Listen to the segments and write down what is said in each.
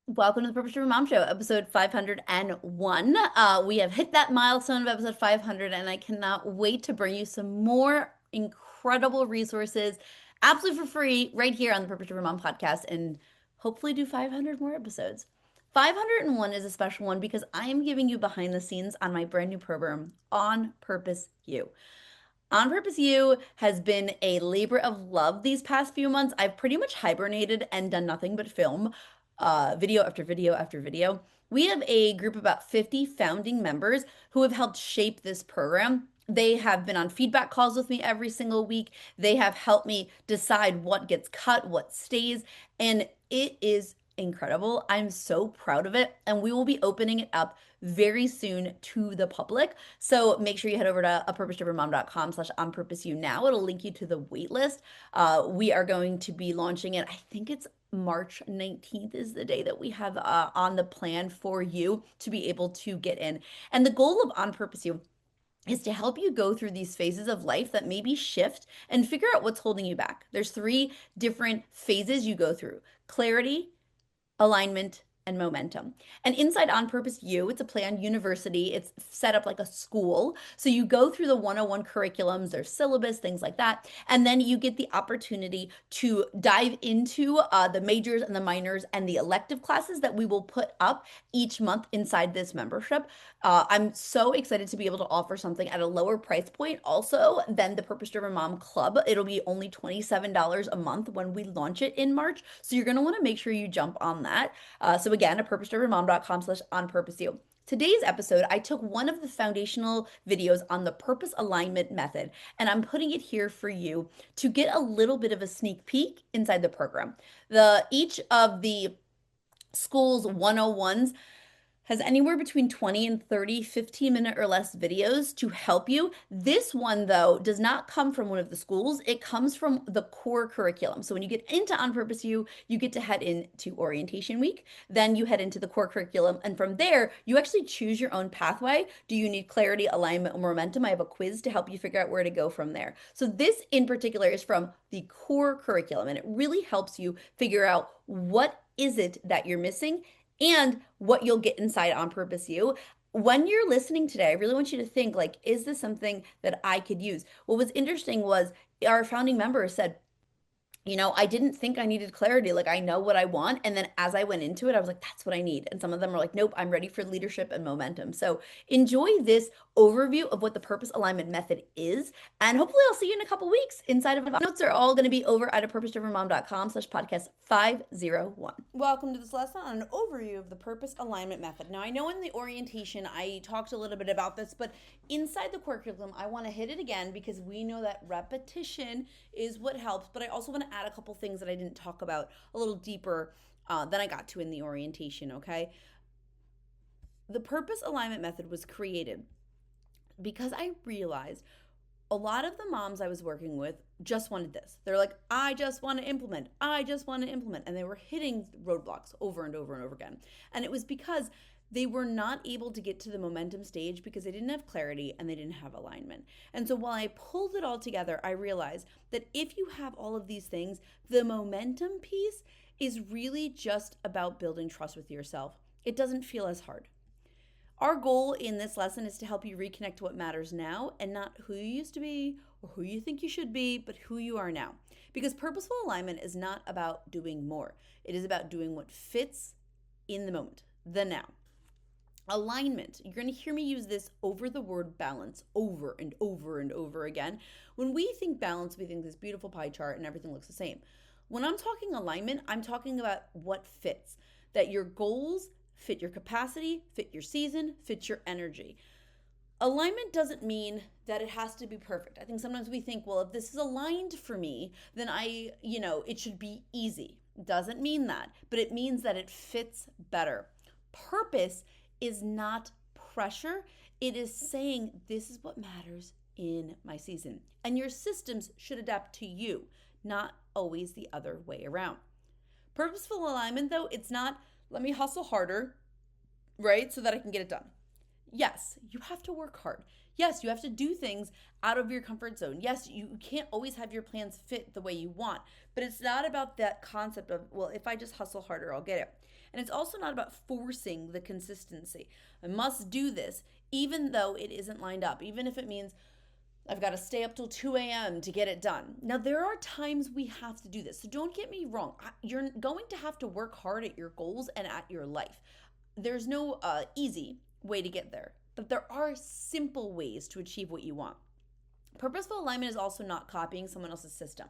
Welcome to the Purpose Driven Mom Show, episode 501. We have hit that milestone of episode 500, and I cannot wait to bring you some more incredible resources absolutely for free right here on the Purpose Driven Mom podcast and hopefully do 500 more episodes. 501 is a special one because I am giving you behind the scenes on my brand new program, On Purpose You. On Purpose You has been a labor of love these past few months. I've pretty much hibernated and done nothing but film video after video after video. We have a group of about 50 founding members who have helped shape this program. They have been on feedback calls with me every single week. They have helped me decide what gets cut, what stays, and it is incredible. I'm so proud of it, and we will be opening it up very soon to the public. So make sure you head over to apurposedrivenmom.com/onpurposeyou now. It'll link you to the wait list. We are going to be launching it. I think it's March 19th is the day that we have on the plan for you to be able to get in. And the goal of On Purpose You is to help you go through these phases of life that maybe shift and figure out what's holding you back. There's three different phases you go through: clarity, alignment, and momentum. And inside On Purpose You, it's a planned university. It's set up like a school. So you go through the 101 curriculums, there's syllabus, things like that. And then you get the opportunity to dive into the majors and the minors and the elective classes that we will put up each month inside this membership. I'm so excited to be able to offer something at a lower price point also than the Purpose Driven Mom Club. It'll be only $27 a month when we launch it in March. So you're going to want to make sure you jump on that. So again, at purposedrivenmom.com/onpurposeyou. Today's episode, I took one of the foundational videos on the purpose alignment method, and I'm putting it here for you to get a little bit of a sneak peek inside the program. Each of the school's 101s has anywhere between 20 and 30 15-minute or less videos to help you. This one, though, does not come from one of the schools. It comes from the core curriculum. So when you get into On Purpose you get to head into orientation week. Then you head into the core curriculum. And from there, you actually choose your own pathway. Do you need clarity, alignment, or momentum? I have a quiz to help you figure out where to go from there. So this in particular is from the core curriculum, and it really helps you figure out what is it that you're missing and what you'll get inside On Purpose You. When you're listening today, I really want you to think, like, is this something that I could use? What was interesting was our founding member said, I didn't think I needed clarity. Like, I know what I want. And then as I went into it, I was like, that's what I need. And some of them were like, nope, I'm ready for leadership and momentum. So enjoy this overview of what the purpose alignment method is. And hopefully I'll see you in a couple weeks inside of notes are all going to be over at purposedrivenmom.com/podcast 501. Welcome to this lesson on an overview of the purpose alignment method. Now, I know in the orientation, I talked a little bit about this, but inside the curriculum, I want to hit it again because we know that repetition is what helps, but I also want to add a couple things that I didn't talk about a little deeper than I got to in the orientation, okay? The purpose alignment method was created because I realized a lot of the moms I was working with just wanted this. They're like, I just want to implement. I just want to implement. And they were hitting roadblocks over and over and over again. And it was because they were not able to get to the momentum stage because they didn't have clarity and they didn't have alignment. And so while I pulled it all together, I realized that if you have all of these things, the momentum piece is really just about building trust with yourself. It doesn't feel as hard. Our goal in this lesson is to help you reconnect to what matters now and not who you used to be or who you think you should be, but who you are now. Because purposeful alignment is not about doing more. It is about doing what fits in the moment, the now. Alignment, you're going to hear me use this over the word balance over and over and over again. When we think balance, we think this beautiful pie chart and everything looks the same. When I'm talking alignment, I'm talking about what fits, that your goals fit your capacity, fit your season, fit your energy. Alignment doesn't mean that it has to be perfect. I think sometimes we think, well, if this is aligned for me, then it should be easy. Doesn't mean that, but it means that it fits better. Purpose is not pressure. It is saying this is what matters in my season. And your systems should adapt to you, not always the other way around. Purposeful alignment, though, it's not let me hustle harder, right, so that I can get it done. Yes, you have to work hard. Yes, you have to do things out of your comfort zone. Yes, you can't always have your plans fit the way you want, but it's not about that concept of, well, if I just hustle harder, I'll get it. And it's also not about forcing the consistency. I must do this, even though it isn't lined up, even if it means I've got to stay up till 2 a.m. to get it done. Now, there are times we have to do this. So don't get me wrong. You're going to have to work hard at your goals and at your life. There's no easy way to get there, but there are simple ways to achieve what you want. Purposeful alignment is also not copying someone else's system.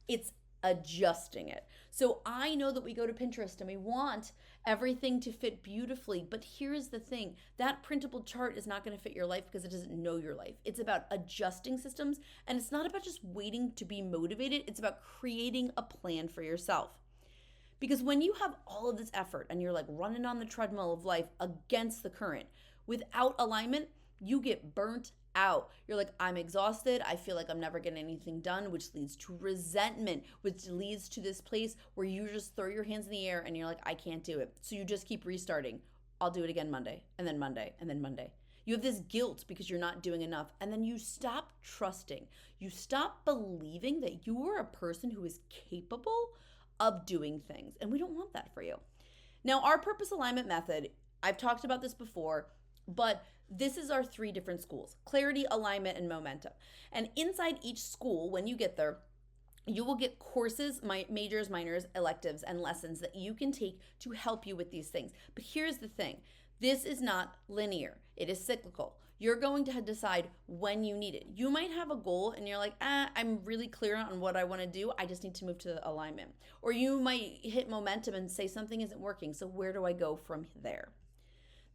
It's adjusting it. So I know that we go to Pinterest and we want everything to fit beautifully, but here's the thing, that printable chart is not going to fit your life because it doesn't know your life. It's about adjusting systems, and it's not about just waiting to be motivated. It's about creating a plan for yourself. Because when you have all of this effort and you're like running on the treadmill of life against the current without alignment, you get burnt out. You're like, I'm exhausted. I feel like I'm never getting anything done, which leads to resentment, which leads to this place where you just throw your hands in the air and you're like, I can't do it. So you just keep restarting. I'll do it again Monday, and then Monday, and then Monday. You have this guilt because you're not doing enough. And then you stop trusting. You stop believing that you are a person who is capable of doing things. And we don't want that for you. Now, our purpose alignment method, I've talked about this before, but this is our 3 different schools: clarity, alignment, and momentum. And inside each school, when you get there, you will get courses, majors, minors, electives, and lessons that you can take to help you with these things. But here's the thing. This is not linear. It is cyclical. You're going to decide when you need it. You might have a goal and you're like, I'm really clear on what I want to do. I just need to move to the alignment. Or you might hit momentum and say something isn't working. So where do I go from there?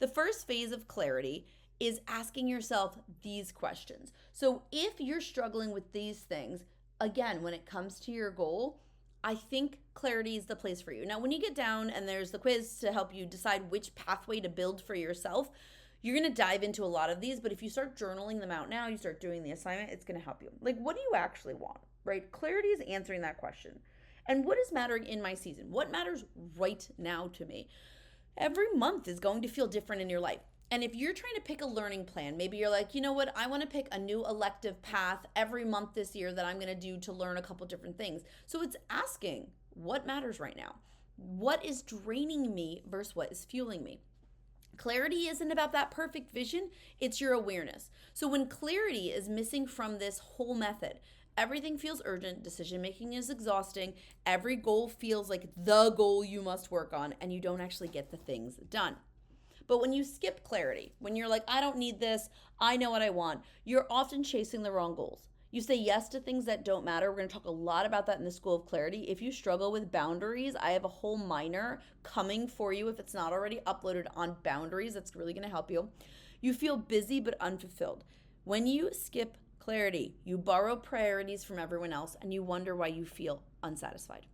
The first phase of clarity is asking yourself these questions. So if you're struggling with these things, again, when it comes to your goal, I think clarity is the place for you. Now, when you get down and there's the quiz to help you decide which pathway to build for yourself, you're going to dive into a lot of these. But if you start journaling them out now, you start doing the assignment, it's going to help you. Like, what do you actually want, right? Clarity is answering that question. And what is mattering in my season? What matters right now to me? Every month is going to feel different in your life. And if you're trying to pick a learning plan, maybe you're like, you know what, I want to pick a new elective path every month this year that I'm going to do to learn a couple different things. So it's asking, what matters right now? What is draining me versus what is fueling me? Clarity isn't about that perfect vision, it's your awareness. So when clarity is missing from this whole method, everything feels urgent, decision making is exhausting, every goal feels like the goal you must work on, and you don't actually get the things done. But when you skip clarity, when you're like, I don't need this, I know what I want, you're often chasing the wrong goals. You say yes to things that don't matter. We're going to talk a lot about that in the School of Clarity. If you struggle with boundaries, I have a whole minor coming for you if it's not already uploaded on boundaries. That's really going to help you. You feel busy but unfulfilled. When you skip clarity, you borrow priorities from everyone else and you wonder why you feel unsatisfied.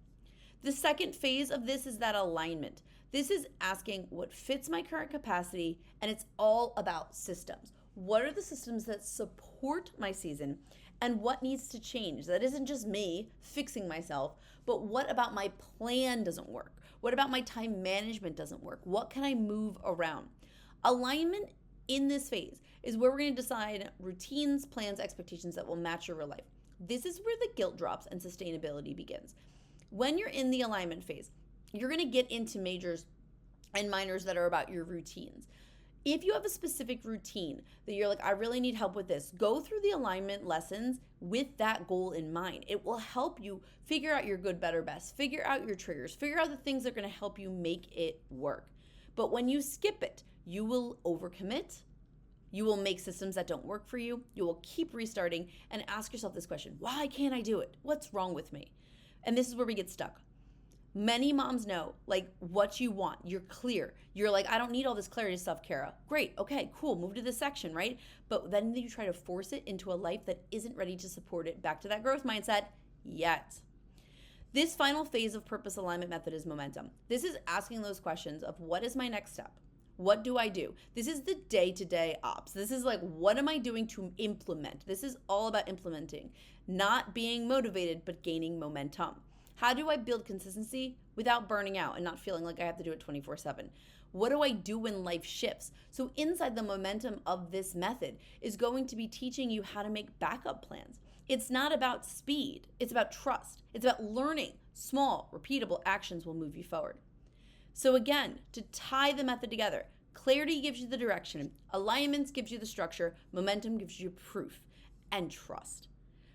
The second phase of this is that alignment. This is asking what fits my current capacity, and it's all about systems. What are the systems that support my season, and what needs to change? That isn't just me fixing myself, but what about my plan doesn't work? What about my time management doesn't work? What can I move around? Alignment in this phase is where we're going to decide routines, plans, expectations that will match your real life. This is where the guilt drops and sustainability begins. When you're in the alignment phase, you're going to get into majors and minors that are about your routines. If you have a specific routine that you're like, I really need help with this, go through the alignment lessons with that goal in mind. It will help you figure out your good, better, best, figure out your triggers, figure out the things that are going to help you make it work. But when you skip it, you will overcommit. You will make systems that don't work for you. You will keep restarting and ask yourself this question: why can't I do it? What's wrong with me? And this is where we get stuck. Many moms know like what you want. You're clear. You're like, I don't need all this clarity stuff, Cara. Great. Okay, cool. Move to this section, right? But then you try to force it into a life that isn't ready to support it. Back to that growth mindset yet. This final phase of purpose alignment method is momentum. This is asking those questions of what is my next step? What do I do? This is the day-to-day ops. This is like, what am I doing to implement? This is all about implementing, not being motivated, but gaining momentum. How do I build consistency without burning out and not feeling like I have to do it 24/7? What do I do when life shifts? So inside the momentum of this method is going to be teaching you how to make backup plans. It's not about speed. It's about trust. It's about learning. Small, repeatable actions will move you forward. So again, to tie the method together, clarity gives you the direction, alignments gives you the structure, momentum gives you proof, and trust.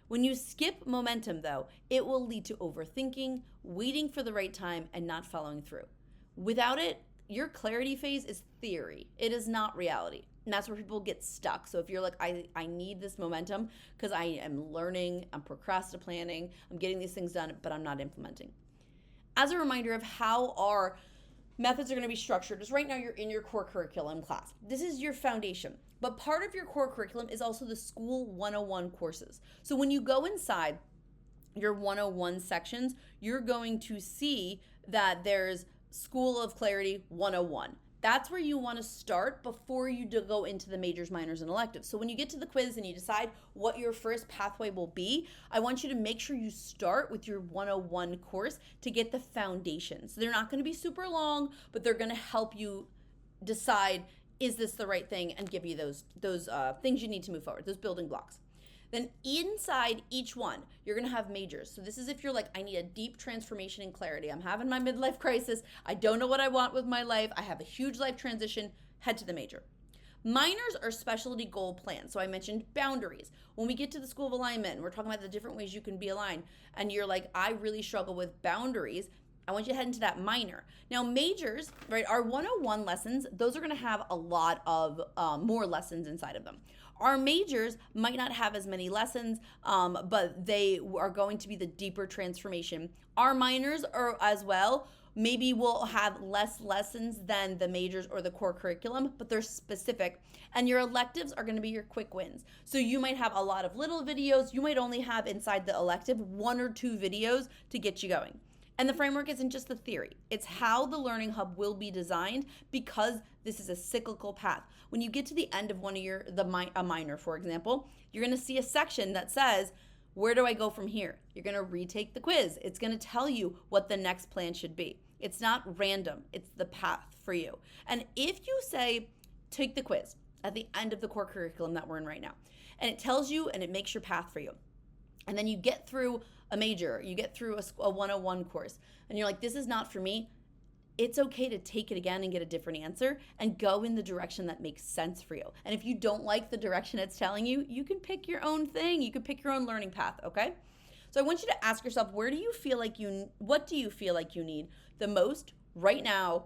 When you skip momentum, though, it will lead to overthinking, waiting for the right time, and not following through. Without it, your clarity phase is theory. It is not reality. And that's where people get stuck. So if you're like, I need this momentum because I am learning, I'm procrastinating, I'm getting these things done, but I'm not implementing. As a reminder of how our methods are going to be structured is right now you're in your core curriculum class. This is your foundation. But part of your core curriculum is also the school 101 courses. So when you go inside your 101 sections, you're going to see that there's School of Clarity 101. That's where you want to start before you go into the majors, minors, and electives. So when you get to the quiz and you decide what your first pathway will be, I want you to make sure you start with your 101 course to get the foundations. They're not going to be super long, but they're going to help you decide, is this the right thing, and give you those things you need to move forward, those building blocks. Then inside each one, you're going to have majors. So this is if you're like, I need a deep transformation and clarity. I'm having my midlife crisis. I don't know what I want with my life. I have a huge life transition. Head to the major. Minors are specialty goal plans. So I mentioned boundaries. When we get to the School of Alignment, we're talking about the different ways you can be aligned. And you're like, I really struggle with boundaries. I want you to head into that minor. Now, majors, right, our 101 lessons, those are going to have a lot of more lessons inside of them. Our majors might not have as many lessons, but they are going to be the deeper transformation. Our minors are as well. Maybe we'll have less lessons than the majors or the core curriculum, but they're specific. And your electives are going to be your quick wins. So you might have a lot of little videos. You might only have inside the elective 1 or 2 videos to get you going. And the framework isn't just the theory. It's how the Learning Hub will be designed, because this is a cyclical path. When you get to the end of one of a minor, for example, you're going to see a section that says, where do I go from here? You're going to retake the quiz. It's going to tell you what the next plan should be. It's not random. It's the path for you. And if you say, take the quiz at the end of the core curriculum that we're in right now, and it tells you and it makes your path for you, and then you get through a major, you get through a 101 course, and you're like, this is not for me, it's okay to take it again and get a different answer and go in the direction that makes sense for you. And if you don't like the direction it's telling you, you can pick your own thing. You can pick your own learning path, okay? So I want you to ask yourself, what do you feel like you need the most right now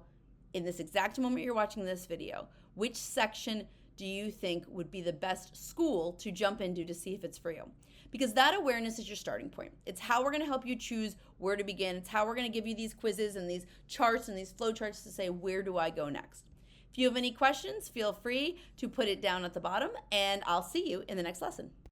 in this exact moment you're watching this video? Which section do you think would be the best school to jump into to see if it's for you? Because that awareness is your starting point. It's how we're going to help you choose where to begin. It's how we're going to give you these quizzes and these charts and these flow charts to say, where do I go next? If you have any questions, feel free to put it down at the bottom, and I'll see you in the next lesson.